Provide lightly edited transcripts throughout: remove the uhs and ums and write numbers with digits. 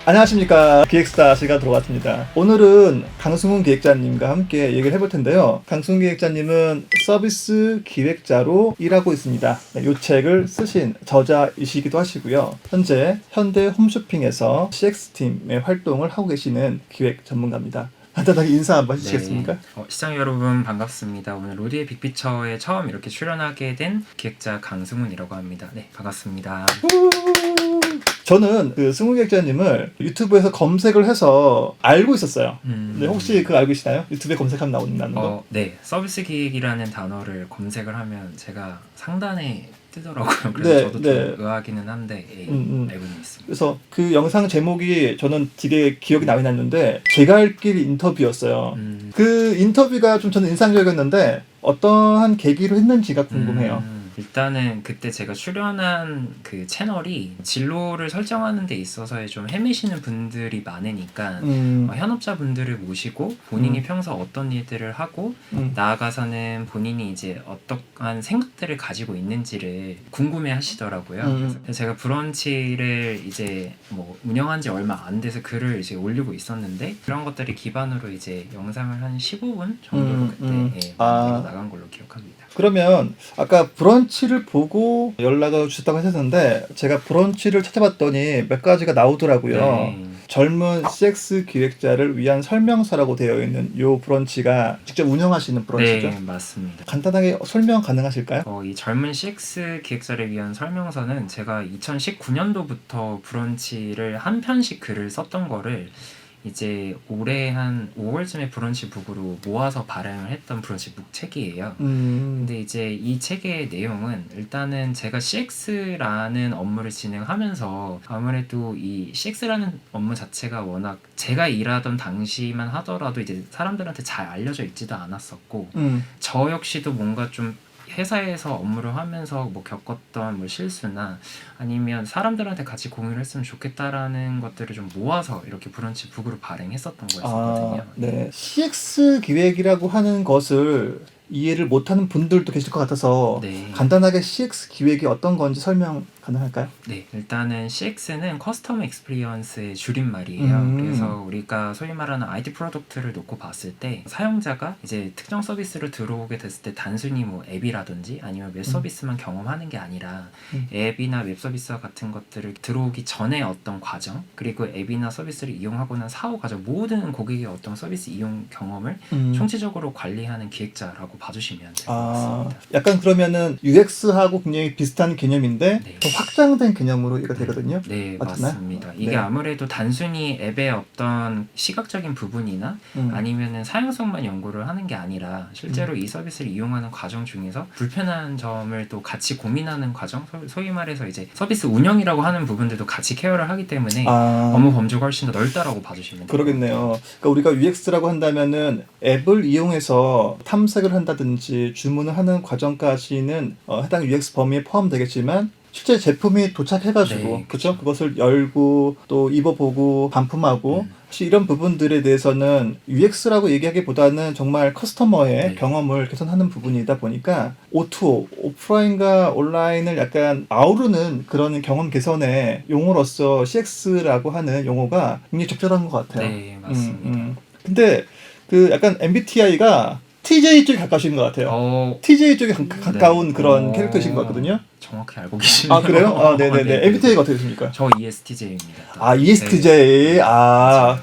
안녕하십니까. 기획스타 시간 들어왔습니다. 오늘은 강승훈 기획자님과 함께 얘기를 해볼 텐데요. 강승훈 기획자님은 서비스 기획자로 일하고 있습니다. 이 책을 쓰신 저자이시기도 하시고요. 현재 현대 홈쇼핑에서 CX팀의 활동을 하고 계시는 기획 전문가입니다. 간단하게 인사 한번 해주시겠습니까? 네. 시청자 여러분 반갑습니다. 오늘 로디의 빅피처에 처음 이렇게 출연하게 된 기획자 강승훈이라고 합니다. 네, 반갑습니다. 저는 그 승훈 기획자님을 유튜브에서 검색을 해서 알고 있었어요. 근데 혹시 그거 알고 계시나요? 유튜브에 검색하면 나오는 거? 네. 서비스 기획이라는 단어를 검색을 하면 제가 상단에 뜨더라고요. 그래서 저도 좀 의아하기는 한데 알고는 있습니다. 그래서 그 영상 제목이 저는 되게 기억이 남이 났는데 제가 할 길 인터뷰였어요. 그 인터뷰가 좀 저는 인상적이었는데 어떠한 계기로 했는지가 궁금해요. 일단은 그때 제가 출연한 그 채널이 진로를 설정하는 데 있어서 좀 헤매시는 분들이 많으니까 현업자분들을 모시고 본인이 평소 어떤 일들을 하고 나아가서는 본인이 이제 어떠한 생각들을 가지고 있는지를 궁금해 하시더라고요. 그래서 제가 브런치를 이제 뭐 운영한 지 얼마 안 돼서 글을 이제 올리고 있었는데 그런 것들을 기반으로 이제 영상을 한 15분 정도로 그때 만들어 나간 걸로 기억합니다. 그러면 아까 브런치를 보고 연락을 주셨다고 하셨는데 제가 브런치를 찾아봤더니 몇 가지가 나오더라고요. 네. 젊은 CX 기획자를 위한 설명서라고 되어 있는 요 브런치가 직접 운영하시는 브런치죠? 네, 맞습니다. 간단하게 설명 가능하실까요? 이 젊은 CX 기획자를 위한 설명서는 제가 2019년도부터 브런치를 한 편씩 글을 썼던 거를 이제 올해 한 5월쯤에 브런치 북으로 모아서 발행을 했던 브런치 북 책이에요. 근데 이제 이 책의 내용은 일단은 제가 CX라는 업무를 진행하면서 아무래도 이 CX라는 업무 자체가 워낙 제가 일하던 당시만 하더라도 이제 사람들한테 잘 알려져 있지도 않았었고 저 역시도 뭔가 좀 회사에서 업무를 하면서 뭐 겪었던 뭐 실수나 아니면 사람들한테 같이 공유를 했으면 좋겠다라는 것들을 좀 모아서 이렇게 브런치 북으로 발행했었던 거였거든요. 네. CX 기획이라고 하는 것을 이해를 못하는 분들도 계실 것 같아서 간단하게 CX 기획이 어떤 건지 설명 가능할까요? 네, 일단은 CX는 커스터머 익스피리언스의 줄임말이에요. 그래서 우리가 소위 말하는 IT 프로덕트를 놓고 봤을 때 사용자가 이제 특정 서비스로 들어오게 됐을 때 단순히 뭐 앱이라든지 아니면 웹 서비스만 경험하는 게 아니라 앱이나 웹 서비스와 같은 것들을 들어오기 전에 어떤 과정, 그리고 앱이나 서비스를 이용하고 난 사후 과정, 모든 고객의 어떤 서비스 이용 경험을 총체적으로 관리하는 기획자라고 봐주시면 될 것 같습니다. 약간 그러면은 UX하고 굉장히 비슷한 개념인데 더 확장된 개념으로 이해가 되거든요. 네, 맞나요? 맞습니다. 이게 아무래도 단순히 앱의 어떤 시각적인 부분이나 아니면은 사용성만 연구를 하는 게 아니라 실제로 이 서비스를 이용하는 과정 중에서 불편한 점을 또 같이 고민하는 과정, 소위 말해서 이제 서비스 운영이라고 하는 부분들도 같이 케어를 하기 때문에 업무 범주가 훨씬 더 넓다라고 봐주시면 돼요. 그러겠네요. 그러니까 우리가 UX라고 한다면은 앱을 이용해서 탐색을 한다든지 주문을 하는 과정까지는 해당 UX 범위에 포함되겠지만 실제 제품이 도착해가지고 그렇죠? 그것을 열고 또 입어보고 반품하고 사실 이런 부분들에 대해서는 UX라고 얘기하기보다는 정말 커스터머의 경험을 개선하는 부분이다 보니까 O2O, 오프라인과 온라인을 약간 아우르는 그런 경험 개선의 용어로서 CX라고 하는 용어가 굉장히 적절한 것 같아요. 네, 맞습니다. 근데 그 약간 MBTI가 TJ 쪽에 가까우신 것 같아요. TJ 쪽에 가까운 그런 캐릭터이신 것 같거든요. 정확히 알고 계시네요. 아, 그래요? 네네네. MBTI가 어떻게 되십니까? 저 ESTJ입니다. ESTJ.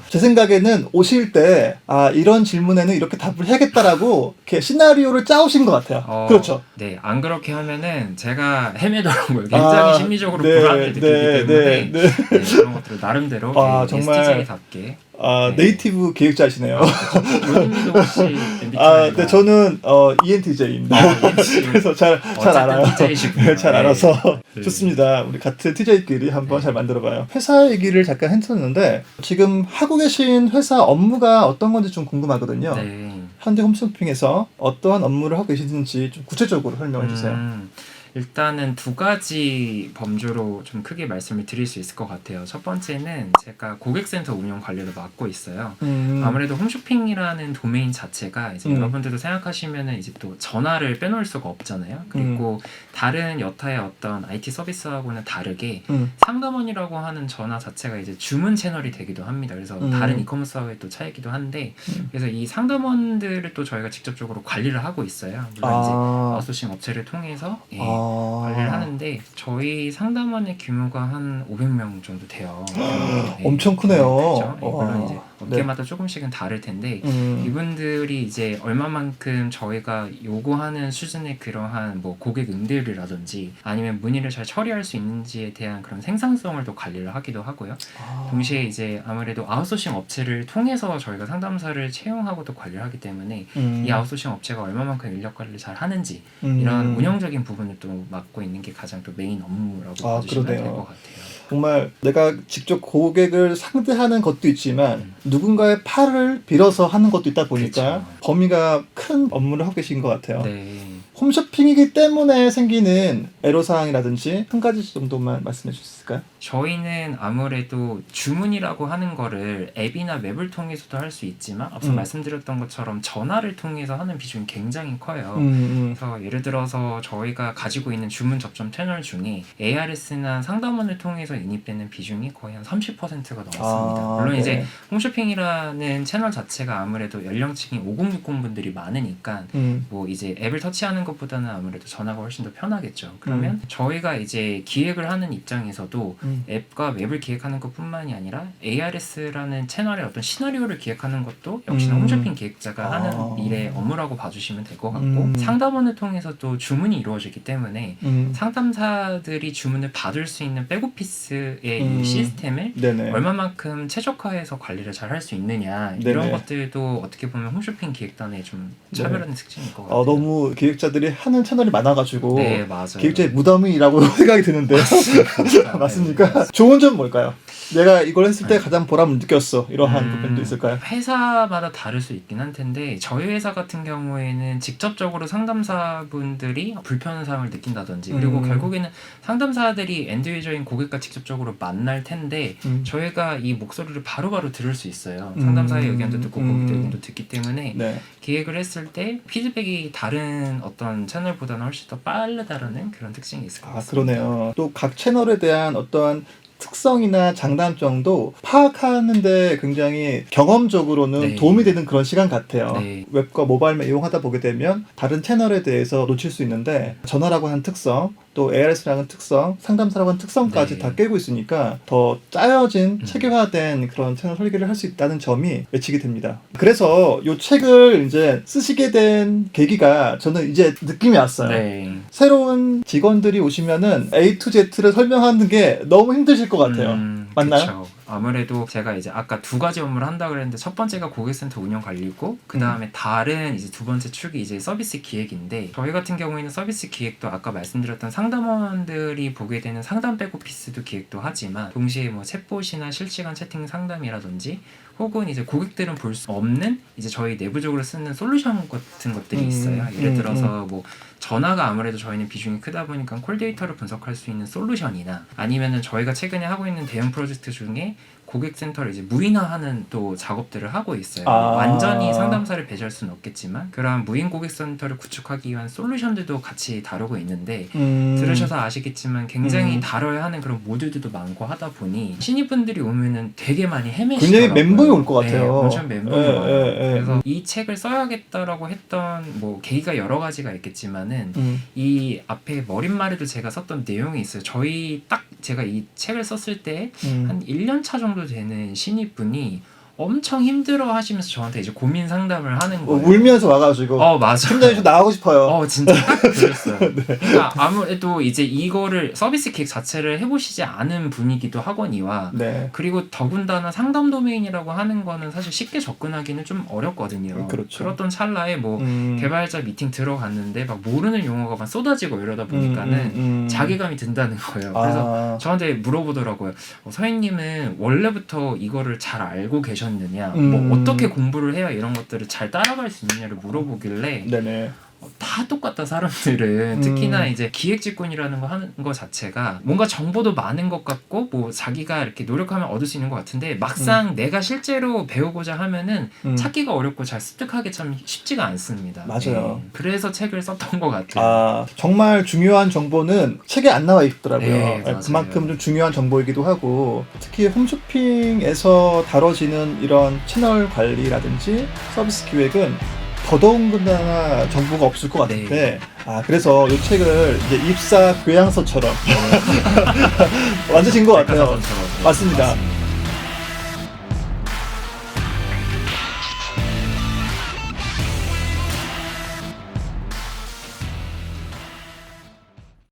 제 생각에는 오실 때, 이런 질문에는 이렇게 답을 해야겠다라고, 이렇게 시나리오를 짜오신 것 같아요. 그렇죠. 네, 안 그렇게 하면은 제가 헤매더라고요. 굉장히 심리적으로 불안을 느끼기 때문에 그런 것들을 나름대로 ESTJ답게. 네이티브 기획자시네요. 요즘도 혹시 MBTI가? 네, 저는 ENTJ입니다. 그래서 잘 알아요. 잘 알아서 좋습니다. 우리 같은 TJ끼리 한번 잘 만들어봐요. 회사 얘기를 잠깐 했었는데 지금 하고 계신 회사 업무가 어떤 건지 좀 궁금하거든요. 현대 홈쇼핑에서 어떠한 업무를 하고 계시는지 좀 구체적으로 설명해 주세요. 일단은 두 가지 범주로 좀 크게 말씀을 드릴 수 있을 것 같아요. 첫 번째는 제가 고객센터 운영 관리를 맡고 있어요. 아무래도 홈쇼핑이라는 도메인 자체가 이제 여러분들도 생각하시면은 이제 또 전화를 빼놓을 수가 없잖아요. 그리고 다른 여타의 어떤 IT 서비스하고는 다르게 상담원이라고 하는 전화 자체가 이제 주문 채널이 되기도 합니다. 그래서 다른 이커머스와의 또 차이기도 한데, 그래서 이 상담원들을 또 저희가 직접적으로 관리를 하고 있어요. 물론 이제 아웃소싱 업체를 통해서 관리를 하는데, 저희 상담원의 규모가 한 500명 정도 돼요. 엄청 크네요. 그렇죠. 물론 이제 업계마다 조금씩은 다를 텐데, 이분들이 이제 얼마만큼 저희가 요구하는 수준의 그러한 뭐 고객 응대율이라든지 아니면 문의를 잘 처리할 수 있는지에 대한 그런 생산성을 또 관리를 하기도 하고요. 동시에 이제 아무래도 아웃소싱 업체를 통해서 저희가 상담사를 채용하고 또 관리를 하기 때문에 이 아웃소싱 업체가 얼마만큼 인력 관리를 잘 하는지 이런 운영적인 부분을 또 맡고 있는 게 가장 또 메인 업무라고 봐주시면 될 것 같아요. 정말 내가 직접 고객을 상대하는 것도 있지만 누군가의 팔을 빌어서 하는 것도 있다 보니까 그쵸. 범위가 큰 업무를 하고 계신 것 같아요. 네. 홈쇼핑이기 때문에 생기는 애로사항이라든지 한 가지 정도만 말씀해 주실 수 있을까요? 저희는 아무래도 주문이라고 하는 거를 앱이나 웹을 통해서도 할 수 있지만 앞서 말씀드렸던 것처럼 전화를 통해서 하는 비중이 굉장히 커요. 그래서 예를 들어서 저희가 가지고 있는 주문 접점 채널 중에 ARS나 상담원을 통해서 인입되는 비중이 거의 한 30%가 넘습니다. 물론 이제 홈쇼핑이라는 채널 자체가 아무래도 연령층이 5060 분들이 많으니까 뭐 이제 앱을 터치하는 것보다는 아무래도 전화가 훨씬 더 편하겠죠. 그러면 저희가 이제 기획을 하는 입장에서도 앱과 웹을 기획하는 것뿐만이 아니라 ARS라는 채널의 어떤 시나리오를 기획하는 것도 역시나 홈쇼핑 기획자가 하는 일의 업무라고 봐주시면 될 것 같고, 상담원을 통해서 또 주문이 이루어지기 때문에 상담사들이 주문을 받을 수 있는 백오피스의 이 시스템을 얼마만큼 최적화해서 관리를 잘 할 수 있느냐, 이런 것들도 어떻게 보면 홈쇼핑 기획단의 좀 차별화된 특징일 것 같아요. 너무 기획자들이 하는 채널이 많아가지고 네, 맞아요. 기획자의 무덤이라고 생각이 드는데요. 맞습니까? 네. 좋은 점 뭘까요? 내가 이걸 했을 때 가장 보람을 느꼈어. 이러한 부분도 있을까요? 회사마다 다를 수 있긴 한 텐데, 저희 회사 같은 경우에는 직접적으로 상담사분들이 불편함을 느낀다든지, 그리고 결국에는 상담사들이 엔드 유저인 고객과 직접적으로 만날 텐데 저희가 이 목소리를 바로바로 들을 수 있어요. 상담사의 의견도 듣고 고객의 의견도 듣기 때문에 기획을 했을 때 피드백이 다른 어떤 채널보다는 훨씬 더 빠르다라는 그런 특징이 있을 것 같습니다. 그러네요. 또 각 채널에 대한 어떠한 특성이나 장단점도 파악하는데 굉장히 경험적으로는 도움이 되는 그런 시간 같아요. 웹과 모바일만 이용하다 보게 되면 다른 채널에 대해서 놓칠 수 있는데, 전화라고 하는 특성, 또 ARS라는 특성, 상담사라고 하는 특성까지 다 깨고 있으니까 더 짜여진 체계화된 그런 채널 설계를 할 수 있다는 점이 매치게 됩니다. 그래서 이 책을 이제 쓰시게 된 계기가 저는 이제 느낌이 왔어요. 새로운 직원들이 오시면은 A to Z를 설명하는 게 너무 힘드실 것 같아요. 맞나요? 그쵸. 아무래도 제가 이제 아까 두 가지 업무를 한다 그랬는데, 첫 번째가 고객센터 운영 관리고, 그 다음에 다른 이제 두 번째 축이 이제 서비스 기획인데, 저희 같은 경우에는 서비스 기획도 아까 말씀드렸던 상담원들이 보게 되는 상담 백오피스도 기획도 하지만, 동시에 뭐 챗봇이나 실시간 채팅 상담이라든지, 혹은 이제 고객들은 볼 수 없는 이제 저희 내부적으로 쓰는 솔루션 같은 것들이 있어요. 예를 들어서 뭐 전화가 아무래도 저희는 비중이 크다 보니까 콜 데이터를 분석할 수 있는 솔루션이나, 아니면은 저희가 최근에 하고 있는 대형 프로젝트 중에 고객센터를 이제 무인화하는 또 작업들을 하고 있어요. 완전히 상담사를 배제할 수는 없겠지만 그러한 무인 고객센터를 구축하기 위한 솔루션들도 같이 다루고 있는데, 들으셔서 아시겠지만 굉장히 다뤄야 하는 그런 모듈들도 많고 하다 보니 신입분들이 오면은 되게 많이 헤매시더라고요. 굉장히 멘붕이 올 것 같아요. 엄청 멘붕이 와요. 그래서 이 책을 써야겠다라고 했던 뭐 계기가 여러 가지가 있겠지만은 이 앞에 머릿말에도 제가 썼던 내용이 있어요. 저희 딱 제가 이 책을 썼을 때 한 1년 차 정도 되는 신입분이 엄청 힘들어 하시면서 저한테 이제 고민 상담을 하는 거예요. 울면서 와가지고. 맞아. 팀장님 좀 나가고 싶어요. 진짜 딱 그랬어요. 그러니까 아무래도 이제 이거를 서비스 기획 자체를 해보시지 않은 분이기도 하거니와, 그리고 더군다나 상담 도메인이라고 하는 거는 사실 쉽게 접근하기는 좀 어렵거든요. 그렇던 찰나에 뭐 개발자 미팅 들어갔는데 막 모르는 용어가 막 쏟아지고 이러다 보니까는 자괴감이 든다는 거예요. 그래서 저한테 물어보더라고요. 서인님은 원래부터 이거를 잘 알고 계셨느냐, 뭐 어떻게 공부를 해야 이런 것들을 잘 따라갈 수 있느냐를 물어보길래 다 똑같다 사람들은. 특히나 이제 기획직군이라는 거 하는 거 자체가 뭔가 정보도 많은 것 같고 뭐 자기가 이렇게 노력하면 얻을 수 있는 것 같은데 막상 내가 실제로 배우고자 하면은 찾기가 어렵고 잘 습득하기 참 쉽지가 않습니다. 맞아요. 그래서 책을 썼던 것 같아요. 아, 정말 중요한 정보는 책에 안 나와 있더라고요. 네, 맞아요. 그만큼 좀 중요한 정보이기도 하고, 특히 홈쇼핑에서 다뤄지는 이런 채널 관리라든지 서비스 기획은 더더군다나 정보가 없을 것 같은데, 그래서 이 책을 이제 입사 교양서처럼 완전신 것 같아요. 백과사전처럼. 맞습니다.